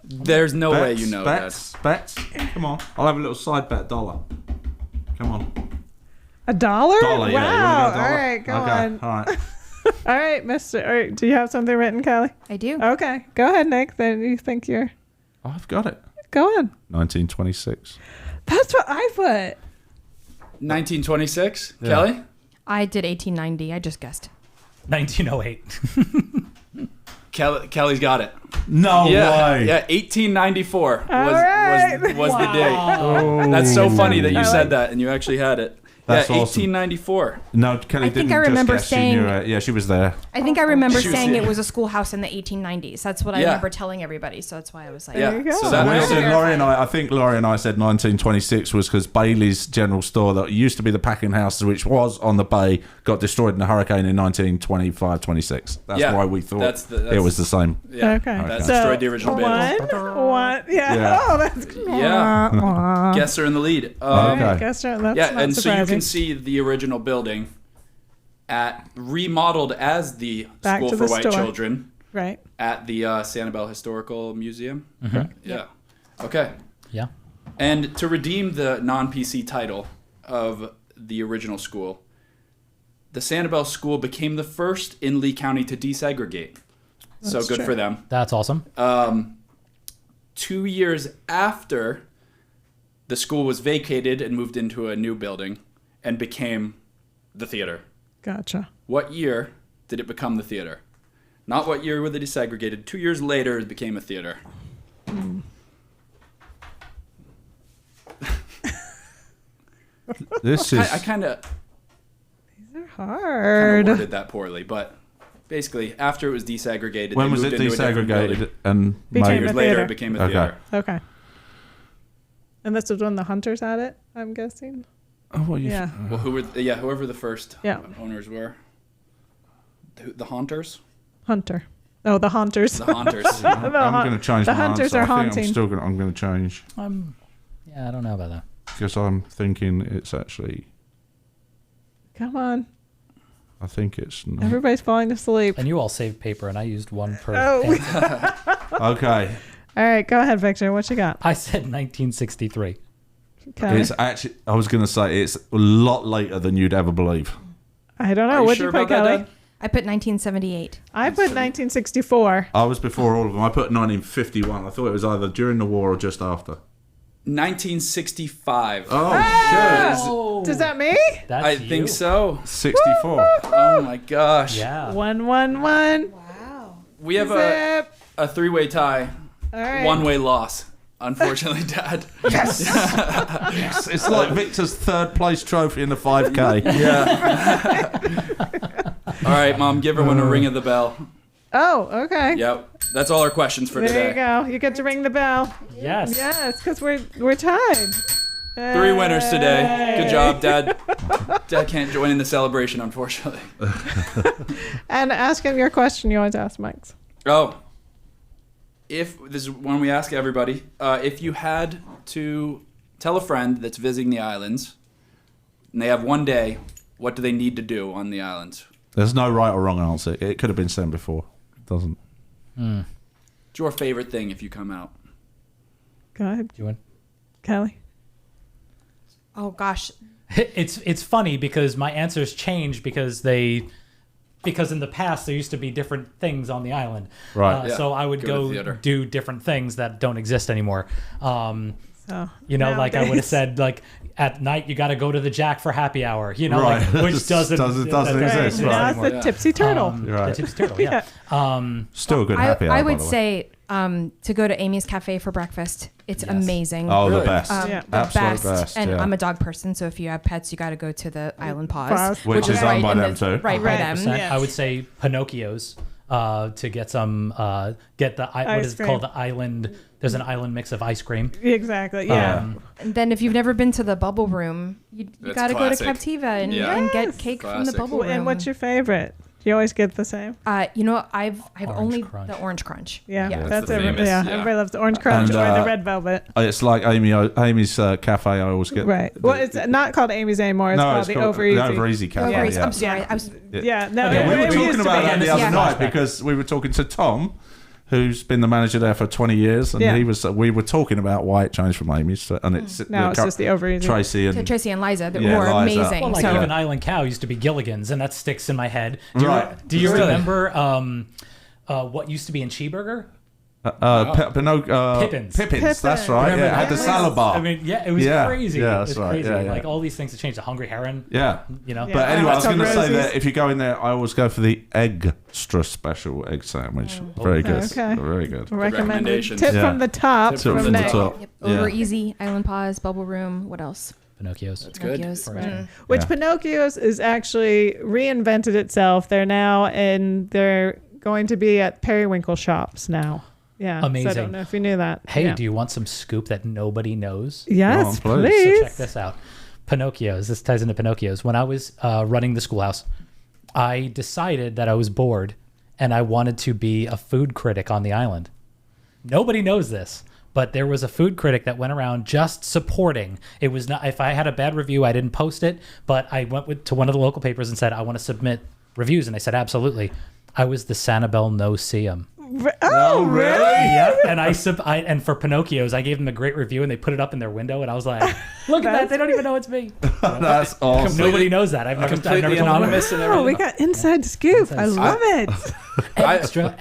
E: There's no way
A: Bets,
E: you know
A: bets, bets. Come on. I'll have a little side bet dollar. Come on.
D: $1?
A: Dollar,
D: Wow.
A: yeah. You want to go
D: All
A: dollar?
D: right, go
A: okay.
D: on.
A: All right.
D: All right, Mister. All right, do you have something written, Kelly?
C: I do.
D: Okay, go ahead, Nick. Then you think you're.
A: I've got it.
D: Go on.
A: 1926.
D: That's what I put.
E: that. 1926?
A: Yeah.
E: Kelly?
C: I did 1890. I just guessed.
B: 1908.
E: Kelly's got it.
A: No
E: Yeah,
A: way.
E: yeah. 1894 was
D: right.
E: the date.
A: Oh.
E: That's so funny that you
D: I
E: said
D: like-
E: that and you actually had it.
A: That's
E: yeah,
A: awesome.
E: 1894.
A: No, Kelly
C: I
A: didn't
C: think I remember
A: just guess. She knew
C: saying-
A: it. Yeah, she was there.
C: I think I remember
E: She was
C: saying
E: here.
C: it was a schoolhouse in the 1890s. That's what I
E: Yeah.
C: remember telling everybody. So that's why I was like,
E: Yeah.
D: There you go.
E: So
A: So
E: that
A: we
E: was
A: said, Laurie and I think Laurie and I said 1926 was because Bailey's General Store that used to be the packing house, which was on the bay, got destroyed in a hurricane in 1925-26. That's
E: Yeah,
A: why we thought
E: that's
A: it was the same.
E: Yeah.
D: Okay.
E: That
D: So,
E: destroyed the original bid.
D: One. Yeah.
A: Yeah.
D: Oh, that's.
E: Yeah. Guests are in the lead.
A: Okay.
D: Guess right. That's
E: Yeah,
D: not
E: and so you
D: surprising.
E: can see the original building remodeled as the
D: Back
E: School
D: to
E: for
D: the
E: White
D: store.
E: Children
D: Right.
E: at the Sanibel Historical Museum. Yeah. Okay.
B: Yeah.
E: And to redeem the non-PC title of the original school, the Sanibel School became the first in Lee County to desegregate. So
D: That's
E: good
D: true.
E: for them.
B: That's awesome.
E: 2 years after the school was vacated and moved into a new building and became the theater.
D: Gotcha.
E: What year did it become the theater? Not what year were they desegregated. 2 years later, it became a theater.
A: This is.
E: I kind of
D: They're hard.
E: worded that poorly, but basically, after it was desegregated,
A: When
E: they
A: was
E: moved
A: it
E: into a different building.
A: desegregated and
D: Became
A: made?
D: a
E: Years later,
D: theater.
E: it became a
A: Okay.
E: theater.
D: Okay. And this was when the hunters had it, I'm guessing.
A: Oh, well,
D: Yeah.
E: Well, whoever the first
D: Yeah.
E: owners were. The Haunters?
D: Hunter. Oh, the haunters.
E: The Haunters.
A: I'm going to change
D: the
A: my
D: hunters
A: answer.
D: are
A: I think
D: haunting.
A: I'm still going. I'm going to change
B: Yeah, I don't know about that.
A: because I'm thinking it's actually.
D: Come on.
A: I think it's. Not.
D: Everybody's falling asleep.
B: And you all saved paper, and I used one per.
D: Oh.
B: answer.
A: Okay,
D: All right, go ahead, Victor. What you got?
B: I said 1963.
D: Okay.
A: it's actually. I was going to say it's a lot later than you'd ever believe.
D: I don't know.
E: Are you
D: What'd
E: sure
D: you put,
E: about that,
D: Kelly?
E: Dad?
C: I put 1978.
D: I put 1964.
A: I was before all of them. I put 1951. I thought it was either during the war or just after.
E: 1965.
A: Oh,
D: Does that me?
B: That's
E: I
B: you.
E: think so.
A: shit! 64.
E: Oh my gosh.
B: Yeah.
D: 1-1-1.
C: Wow.
E: We have
D: Zip.
E: a three-way tie.
D: All right.
E: One-way loss. Unfortunately, Dad.
A: Yes, it's like Victor's third place trophy in the 5K.
E: All right, Mom, give everyone a ring of the bell.
D: Oh, okay.
E: Yep. That's all our questions for
D: There
E: today.
D: you go. You get to ring the bell.
B: Yes.
D: Yes, because we're tied.
E: 3 winners today. Good job, Dad. Dad can't join in the celebration, unfortunately.
D: And ask him your question. You always ask Mike's.
E: Oh. If this is one we ask everybody, if you had to tell a friend that's visiting the islands and they have one day, what do they need to do on the islands?
A: There's no right or wrong answer. It could have been sent before. It doesn't.
E: What's your favorite thing if you come out?
D: Go ahead,
B: You win.
D: Kelly.
C: Oh gosh.
B: It's funny because my answers change because in the past there used to be different things on the island.
A: Right.
E: Yeah.
B: So I would
E: Go to
B: go
E: theater.
B: do different things that don't exist anymore.
D: So
B: You know, like I would have
D: nowadays-
B: said, like at night you got to go to the Jack for happy hour. You know,
A: Right.
B: like, which doesn't
A: Doesn't
B: that
A: exist,
D: Right.
A: right.
D: Now
B: anymore.
D: it's the tipsy turtle.
A: Right.
B: The Tipsy Turtle, yeah.
A: Still a good happy hour.
C: I
A: by
C: would
A: the way.
C: say to go to Amy's Cafe for breakfast. It's amazing.
A: Oh,
E: Really?
A: the best.
D: Yeah.
C: The
A: Absolute
C: best. And
A: yeah.
C: I'm a dog person, so if you have pets, you got to go to the Island Paws,
D: Paws.
A: Which is owned by
C: in
A: them
C: the-
A: too.
C: Right by
B: 100%.
C: them.
D: Yes.
B: I would say Pinocchio's to get some what
D: Ice
B: is it
D: cream.
B: called, the island. There's an island mix of ice cream.
D: Exactly. Yeah.
C: And then if you've never been to the Bubble Room, you
E: That's
C: got to go to
E: classic.
C: Captiva and,
E: Yeah.
C: and get
D: Yes.
C: cake from
E: Classic.
C: the Bubble Room.
D: And what's your favorite? Do you always get the same?
C: You know, I've
B: Orange
C: only
B: Crunch.
C: the Orange Crunch.
D: Yeah,
C: Yeah.
D: that's
E: the
D: everybody.
E: famous,
D: Yeah,
E: yeah.
D: everybody loves the orange crunch
A: And,
D: or the red velvet.
A: It's like Amy's cafe. I always get.
D: Right. Well, it's not called Amy's anymore. It's
A: No,
D: called
A: it's
D: the
A: called
D: Over Easy.
A: the Over Easy cafe.
C: Over Easy.
A: yeah.
C: I'm sorry.
D: Yeah.
C: I was
D: Yeah. No,
B: Okay,
D: it,
A: We were
D: it used
A: talking
D: to
A: about
D: be.
A: that the
C: Yeah.
A: other night
B: Flashback.
A: because we were talking to Tom, who's been the manager there for 20 years, and
D: Yeah.
A: we were talking about why it changed from Amy's, and it's
D: Now it's just the Over Easy.
A: Tracy and
C: Tracy and Liza. They
A: Yeah,
C: were
A: Liza.
C: amazing.
B: Well, like
C: so
B: even Island Cow used to be Gilligan's, and that sticks in my head.
A: Right.
B: Do you
A: Really?
B: remember what used to be in Cheeseburger?
A: Pippins.
B: Pippins.
A: That's right.
B: Remember
A: Yeah, had the
B: that?
A: salad bar.
B: I mean, yeah, it was
A: Yeah.
B: crazy.
A: Yeah,
B: It
A: that's
B: was
A: right.
B: crazy.
A: Yeah, yeah.
B: Like all these things have changed. The Hungry Heron,
A: Yeah.
B: you know.
D: Yeah.
A: But anyway, I was
D: Tom
A: going to say
D: Rosie's.
A: that if you go in there, I always go for the extra special egg sandwich. Very good.
D: Okay.
A: Very good.
D: Recommended.
E: recommendations.
D: Tip
A: Yeah.
D: from the top.
E: Tip from the
D: Nate.
E: top.
C: Yep. Over
A: Yeah.
C: Easy, Island Paws, Bubble Room. What else?
B: Pinocchio's.
E: That's good.
C: Pinocchio's.
B: Right.
D: Which
A: Yeah.
D: Pinocchio's is actually reinvented itself. They're going to be at Periwinkle shops now. Yeah. So I
B: Amazing.
D: don't know if you knew that.
B: Hey,
D: yeah.
B: do you want some scoop that nobody knows?
D: Yes,
A: Go on, please.
D: please.
B: So check this out. Pinocchio's. This ties into Pinocchio's. When I was running the schoolhouse, I decided that I was bored and I wanted to be a food critic on the island. Nobody knows this, but there was a food critic that went around just supporting. It was not, if I had a bad review, I didn't post it, but I went to one of the local papers and said, I want to submit reviews. And they said, absolutely. I was the Sanibel No-See-em.
D: Oh, really?
B: Yeah, and and for Pinocchio's, I gave them a great review, and they put it up in their window, and I was like, "Look at that! They don't even know it's me."
A: That's awesome.
B: Nobody knows that. I've never
E: Completely
B: told them.
E: anonymous and
D: Oh,
E: everything.
D: we got inside scoop. I love it.
B: Extra.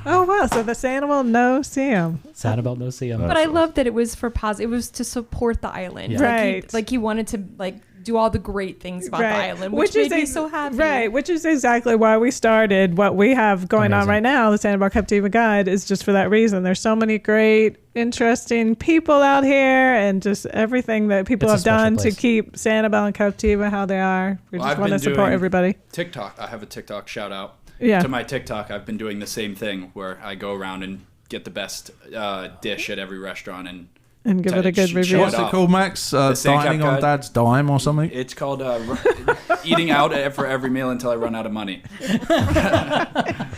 D: Oh, wow. So the Sanibel No-See-em.
B: Sanibel No-See-em.
C: But I love that it was for positive. It was to support the island.
B: Yeah.
D: Right.
C: Like he wanted to do all the great things about the island, which made me so happy.
D: Right, which is exactly why we started what we have going on right now. The Sanibel Captiva Guide is just for that reason. There's so many great, interesting people out here, and just everything that people have done to keep Sanibel and Captiva how they are. We just want to support everybody.
E: TikTok. I have a TikTok shout out.
D: Yeah.
E: To my TikTok, I've been doing the same thing where I go around and get the best dish at every restaurant and
D: give it a good review.
A: What's it called, Max? Dining on Dad's Dime or something?
E: It's called eating out for every meal until I run out of money.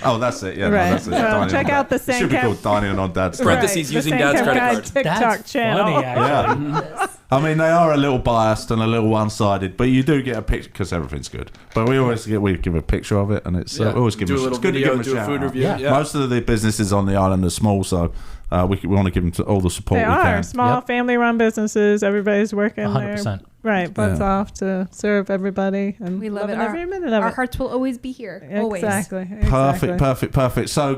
A: Oh, that's it. Yeah,
D: Right.
A: no, that's it.
D: Well, check out the
A: It should be called Dining on Dad's Dime.
E: Parentheses, using Dad's credit card.
D: TikTok
B: That's
D: channel.
B: funny, actually.
A: Yeah. I mean, they are a little biased and a little one-sided, but you do get a picture because everything's good. But we give a picture of it, and it's always give
E: do
A: them
E: a little
A: it's good
E: video,
A: to give them
E: do a food
A: shout out.
E: review. Yeah.
A: Most of the businesses on the island are small, so we want to give them all the support
D: They
A: we
D: are
A: can.
D: small family-run businesses. Everybody's working
B: 100%.
D: there. Right, butts off to serve everybody, and
C: We love it.
D: every minute of
C: Our
D: it.
C: hearts will always be here. Always.
D: Exactly.
A: Perfect. So,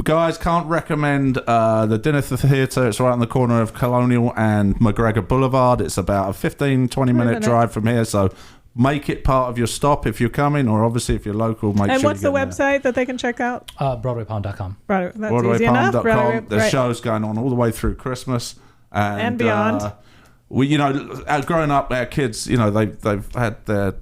A: guys, can't recommend the Dinner Theatre. It's right on the corner of Colonial and McGregor Boulevard. It's about a 15-20 minute drive from here, so make it part of your stop if you're coming, or obviously if you're local, make sure.
D: And what's
A: you
D: the
A: get
D: website that they can check out?
B: BroadwayPound.com.
D: Right, that's easy enough.
A: BroadwayPalm.com. There's
D: Right.
A: shows going on all the way through Christmas
D: And beyond.
A: We, growing up, our kids, they've had their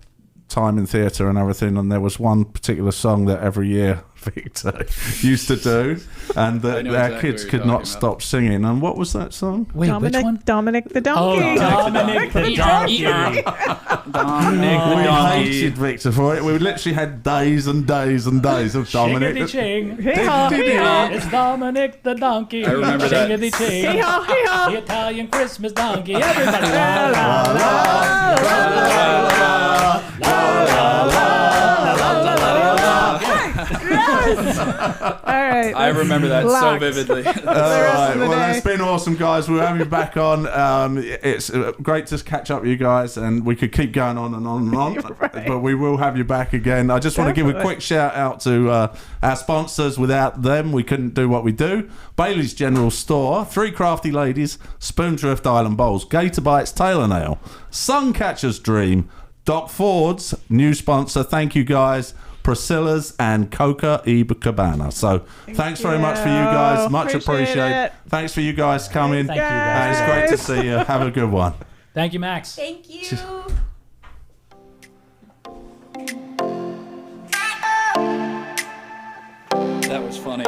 A: time in theatre and everything, and there was one particular song that every year Victor used to do, and that our kids could not stop singing. And what was that song?
B: Wait, which one?
D: Dominic the Donkey.
B: Dominic the Donkey.
A: We hated Victor for it. We literally had days and days and days of Dominic.
B: Ching.
D: Hee-haw, hee-haw.
B: It's Dominic the Donkey.
E: I remember that.
B: Ching.
D: Hee-haw, hee-haw.
B: The Italian Christmas donkey. Everybody. La,
D: La,
B: la,
D: All right.
E: I remember that so
D: locked.
E: vividly.
A: All right. Well, it's been awesome, guys. We'll have you back on. It's great to catch up with you guys, and we could keep going on and on and on,
D: Right.
A: but we will have you back again. I just want to give a quick shout out to our sponsors. Without them, we couldn't do what we do. Bailey's General Store, 3 Crafty Ladies, Spoondrift Island Bowls, GatorBites Tailor Nail, Suncatchers Dream, Doc Ford's new sponsor. Thank you, guys. Priscilla's and Coco y Cabana. So thanks very much for you guys. Much appreciated.
D: it.
A: Thanks for you guys coming.
B: Thank you, guys.
A: It's great to see you. Have a good one.
B: Thank you, Max.
C: Thank you.
E: That was funny.